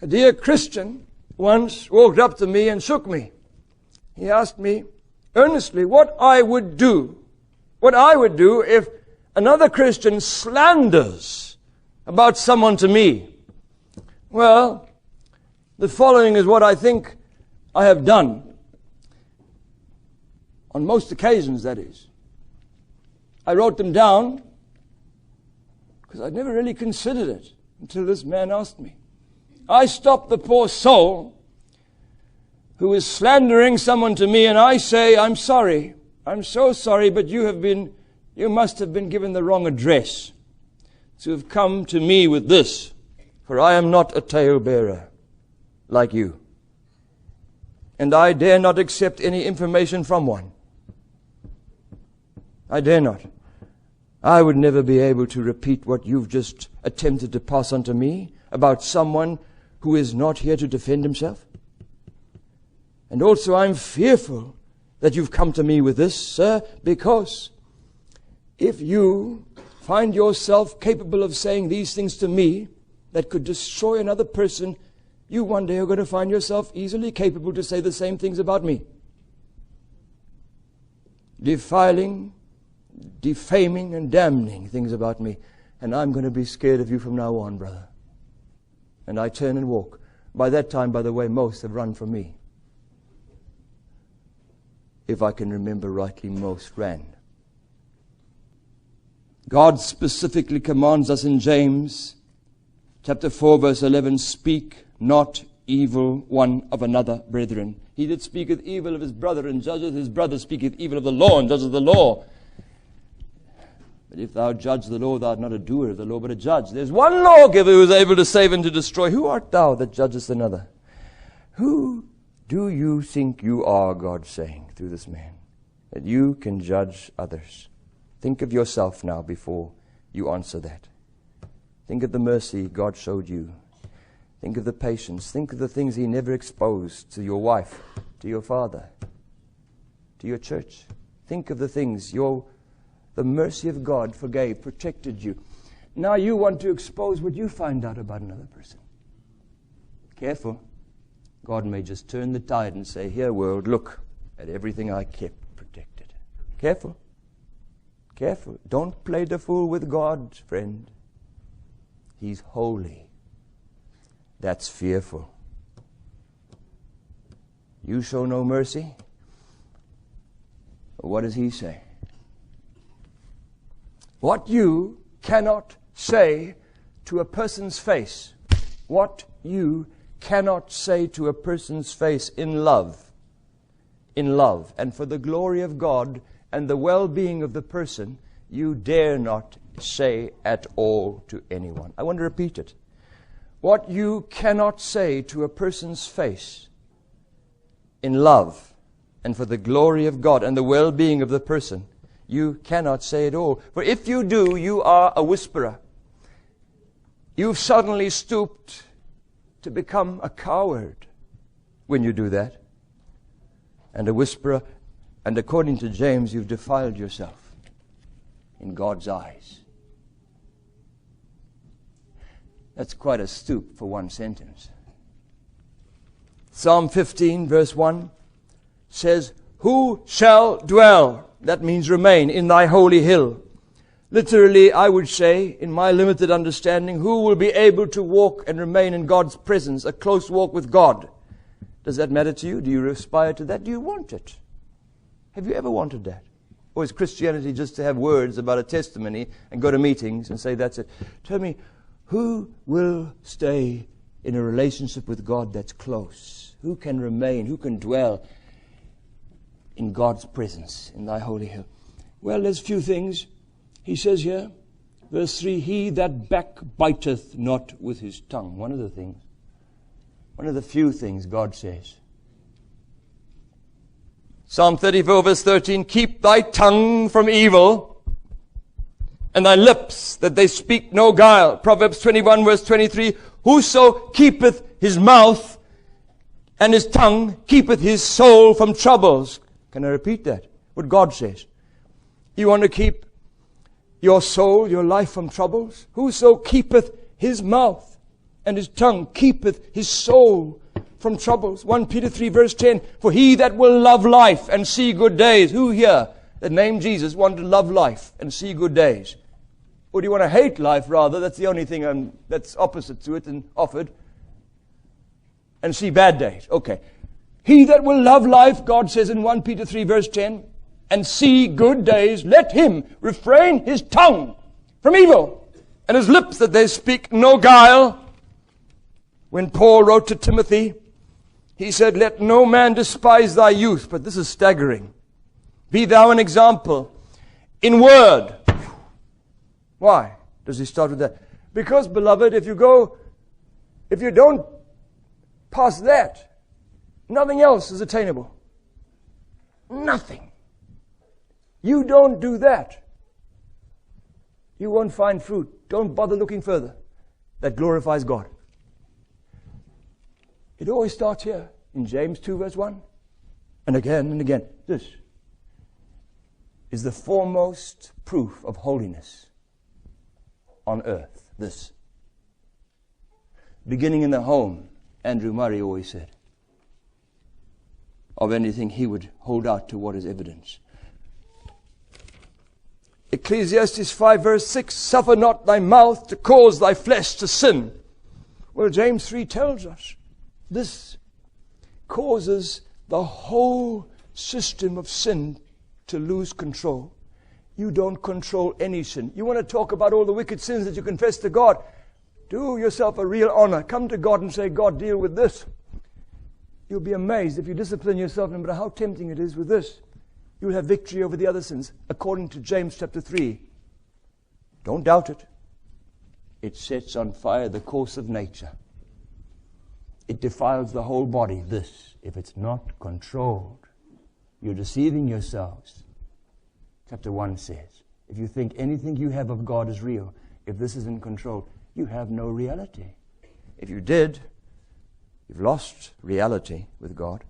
A dear Christian once walked up to me and shook me. He asked me earnestly what I would do if another Christian slanders about someone to me. Well, the following is what I think I have done. On most occasions, that is. I wrote them down because I'd never really considered it until this man asked me. I stopped the poor soul who is slandering someone to me, and I say, I'm sorry. I'm so sorry, but you must have been given the wrong address to have come to me with this, for I am not a talebearer like you. And I dare not accept any information from one. I dare not. I would never be able to repeat what you've just attempted to pass on to me about someone who is not here to defend himself. And also I'm fearful that you've come to me with this, sir, because if you find yourself capable of saying these things to me that could destroy another person, you one day are going to find yourself easily capable to say the same things about me. Defiling, defaming, and damning things about me. And I'm going to be scared of you from now on, brother. And I turn and walk. By that time, by the way, most have run from me. If I can remember rightly, most ran. God specifically commands us in James chapter 4 verse 11, speak not evil one of another, brethren. He that speaketh evil of his brother and judgeth his brother speaketh evil of the law and judgeth the law. But if thou judge the law, thou art not a doer of the law, but a judge. There's one lawgiver who is able to save and to destroy. Who art thou that judgest another? Who do you think you are, God saying through this man, that you can judge others? Think of yourself now before you answer that. Think of the mercy God showed you. Think of the patience. Think of the things He never exposed to your wife, to your father, to your church. Think of the things the mercy of God forgave, protected you. Now you want to expose what you find out about another person. Careful. God may just turn the tide and say, here, world, look at everything I kept protected. Careful. Careful. Don't play the fool with God, friend. He's holy. That's fearful. You show no mercy. What does He say? What you cannot say to a person's face, what you cannot say to a person's face in love, and for the glory of God and the well-being of the person, you dare not say at all to anyone. I want to repeat it. What you cannot say to a person's face in love and for the glory of God and the well-being of the person, you cannot say it all. For if you do, you are a whisperer. You've suddenly stooped to become a coward when you do that. And a whisperer, and according to James, you've defiled yourself in God's eyes. That's quite a stoop for one sentence. Psalm 15 verse 1 says, who shall dwell, that means remain, in thy holy hill? Literally, I would say, in my limited understanding, who will be able to walk and remain in God's presence, a close walk with God? Does that matter to you? Do you aspire to that? Do you want it? Have you ever wanted that? Or is Christianity just to have words about a testimony and go to meetings and say that's it? Tell me, who will stay in a relationship with God that's close? Who can remain? Who can dwell in God's presence, in thy holy hill? Well, there's few things. He says here, verse 3, he that backbiteth not with his tongue. One of the things. One of the few things God says. Psalm 34 verse 13, keep thy tongue from evil and thy lips that they speak no guile. Proverbs 21 verse 23, whoso keepeth his mouth and his tongue keepeth his soul from troubles. Can I repeat that? What God says. You want to keep your soul, your life from troubles? Whoso keepeth his mouth and his tongue keepeth his soul from troubles. 1 Peter 3 verse 10, for he that will love life and see good days. Who here that named Jesus want to love life and see good days? Or do you want to hate life rather? That's the only thing that's opposite to it and offered. And see bad days. Okay. He that will love life, God says in 1 Peter 3 verse 10, and see good days, let him refrain his tongue from evil, and his lips that they speak no guile. When Paul wrote to Timothy, he said, let no man despise thy youth. But this is staggering. Be thou an example in word. Why does he start with that? Because, beloved, if you don't pass that, nothing else is attainable. Nothing. You don't do that, you won't find fruit. Don't bother looking further. That glorifies God. It always starts here in James 2 verse 1. And again. This is the foremost proof of holiness on earth. This. Beginning in the home, Andrew Murray always said. Of anything he would hold out to what is evidence. Ecclesiastes 5 verse 6, suffer not thy mouth to cause thy flesh to sin. Well, James 3 tells us this causes the whole system of sin to lose control. You don't control any sin. You want to talk about all the wicked sins that you confess to God? Do yourself a real honor. Come to God and say, God, deal with this. You'll be amazed if you discipline yourself, no matter how tempting it is with this. You'll have victory over the other sins, according to James chapter 3. Don't doubt it. It sets on fire the course of nature. It defiles the whole body. This, if it's not controlled, you're deceiving yourselves. Chapter 1 says, if you think anything you have of God is real, if this isn't controlled, you have no reality. If you did, you've lost reality with God.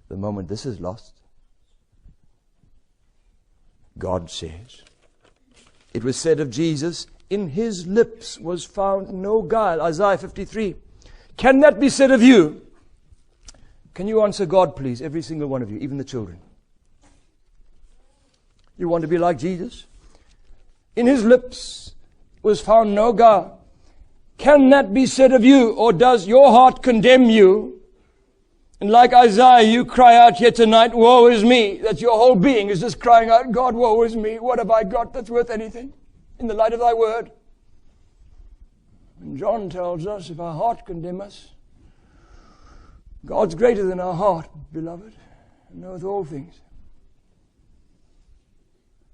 The moment this is lost, God says, it was said of Jesus, in his lips was found no guile. Isaiah 53. Can that be said of you? Can you answer God, please? Every single one of you, even the children. You want to be like Jesus? In his lips was found no guile. Can that be said of you? Or does your heart condemn you? And like Isaiah, you cry out here tonight, woe is me. That your whole being is just crying out, God, woe is me. What have I got that's worth anything in the light of thy word? And John tells us, if our heart condemn us, God's greater than our heart, beloved, and knoweth all things.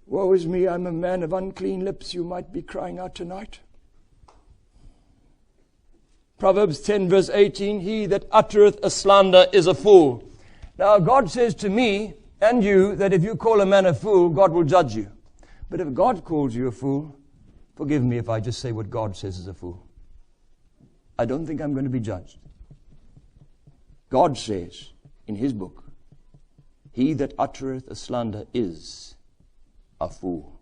Woe is me, I'm a man of unclean lips, you might be crying out tonight. Proverbs 10 verse 18, he that uttereth a slander is a fool. Now God says to me and you that if you call a man a fool, God will judge you. But if God calls you a fool, forgive me if I just say what God says is a fool. I don't think I'm going to be judged. God says in his book, he that uttereth a slander is a fool.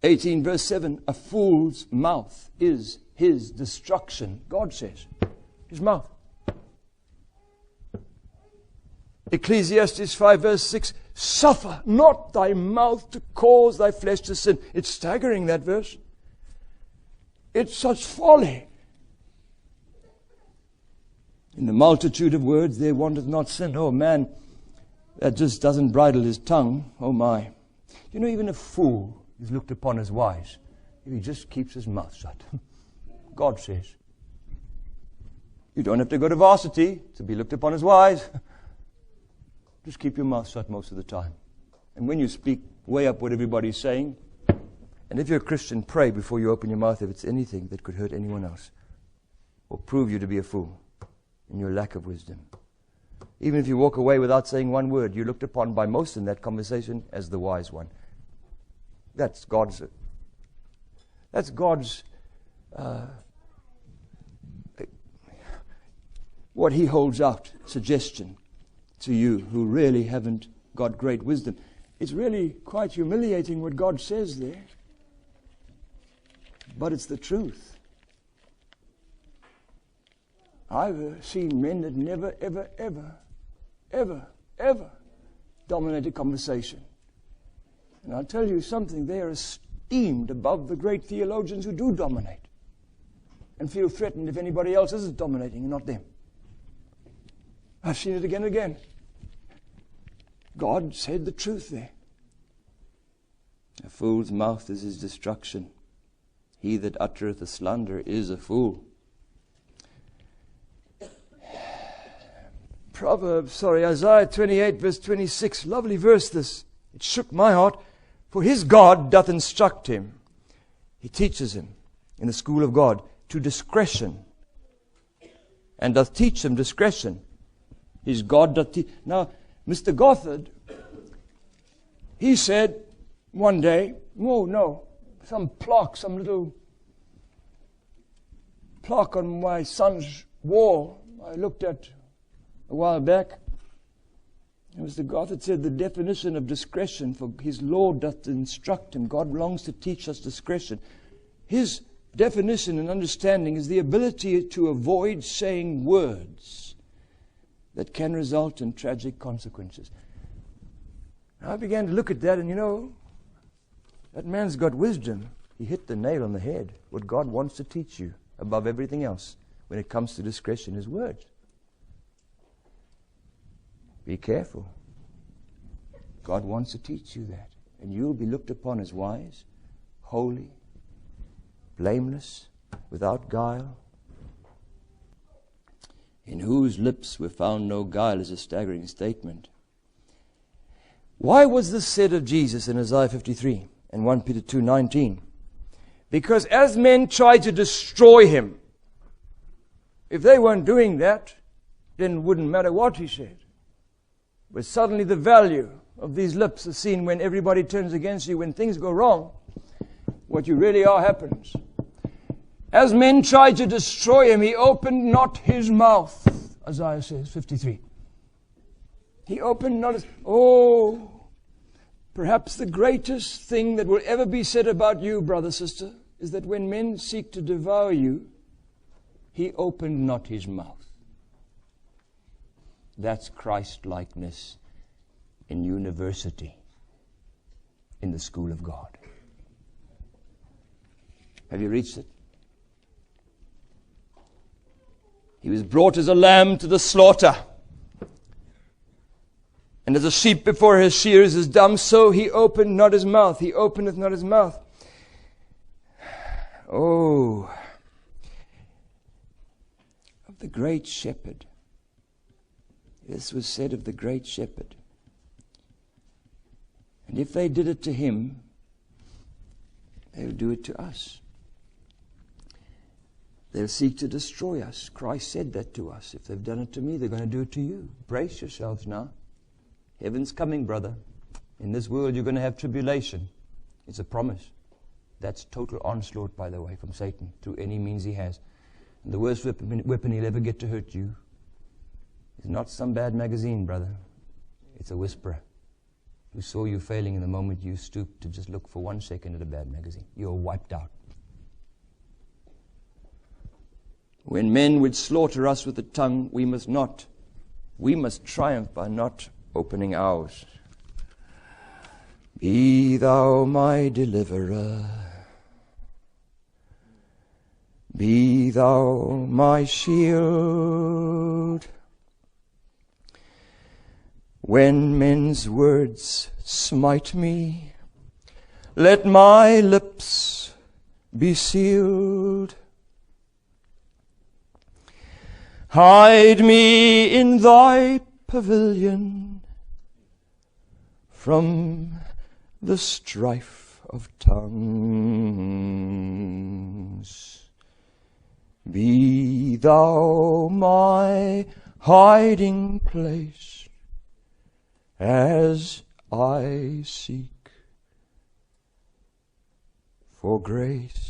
18 verse 7, a fool's mouth is his destruction. God says, his mouth. Ecclesiastes 5 verse 6, suffer not thy mouth to cause thy flesh to sin. It's staggering, that verse. It's such folly. In the multitude of words there wanteth not sin. Oh man, that just doesn't bridle his tongue. Oh my. You know, even a fool is looked upon as wise if he just keeps his mouth shut. God says, you don't have to go to varsity to be looked upon as wise. Just keep your mouth shut most of the time. And when you speak, weigh up what everybody's saying. And if you're a Christian, pray before you open your mouth if it's anything that could hurt anyone else or prove you to be a fool in your lack of wisdom. Even if you walk away without saying one word, you're looked upon by most in that conversation as the wise one. That's God's what he holds out, suggestion to you who really haven't got great wisdom. It's really quite humiliating what God says there. but it's the truth. I've seen men that never, ever, ever, ever, ever dominate a conversation. And I'll tell you something, they are esteemed above the great theologians who do dominate and feel threatened if anybody else isn't dominating and not them. I've seen it again and again. God said the truth there. A fool's mouth is his destruction. He that uttereth a slander is a fool. Isaiah 28 verse 26. Lovely verse this. It shook my heart. For his God doth instruct him. He teaches him in the school of God to discretion. And doth teach him discretion. His God doth teach. Now, Mr. Gothard, he said one day, some little plaque on my son's wall I looked at a while back. And Mr. Gothard said the definition of discretion, for his Lord doth instruct him. God longs to teach us discretion. His definition and understanding is the ability to avoid saying words that can result in tragic consequences. I began to look at that, and that man's got wisdom. He hit the nail on the head. What God wants to teach you above everything else when it comes to discretion is words. Be careful. God wants to teach you that. And you'll be looked upon as wise, holy, blameless, without guile. In whose lips were found no guile is a staggering statement. Why was this said of Jesus in Isaiah 53 and 1 Peter 2:19? Because as men tried to destroy him, if they weren't doing that, then it wouldn't matter what he said. But suddenly the value of these lips is seen when everybody turns against you, when things go wrong. What you really are happens. As men tried to destroy him, he opened not his mouth. Isaiah says, 53. He opened not his... perhaps the greatest thing that will ever be said about you, brother, sister, is that when men seek to devour you, he opened not his mouth. That's Christ-likeness in university, in the school of God. Have you reached it? He was brought as a lamb to the slaughter. And as a sheep before his shearers is dumb, so he opened not his mouth. He openeth not his mouth. Oh, of the great shepherd. This was said of the great shepherd. And if they did it to him, they will do it to us. They'll seek to destroy us. Christ said that to us. If they've done it to me, they're going to do it to you. Brace yourselves now. Heaven's coming, brother. In this world, you're going to have tribulation. It's a promise. That's total onslaught, by the way, from Satan, through any means he has. And the worst weapon he'll ever get to hurt you is not some bad magazine, brother. It's a whisperer who saw you failing in the moment you stooped to just look for 1 second at a bad magazine. You're wiped out. When men would slaughter us with the tongue, we must not. We must triumph by not opening ours. Be thou my deliverer. Be thou my shield. When men's words smite me, let my lips be sealed. Hide me in thy pavilion from the strife of tongues. Be thou my hiding place as I seek for grace.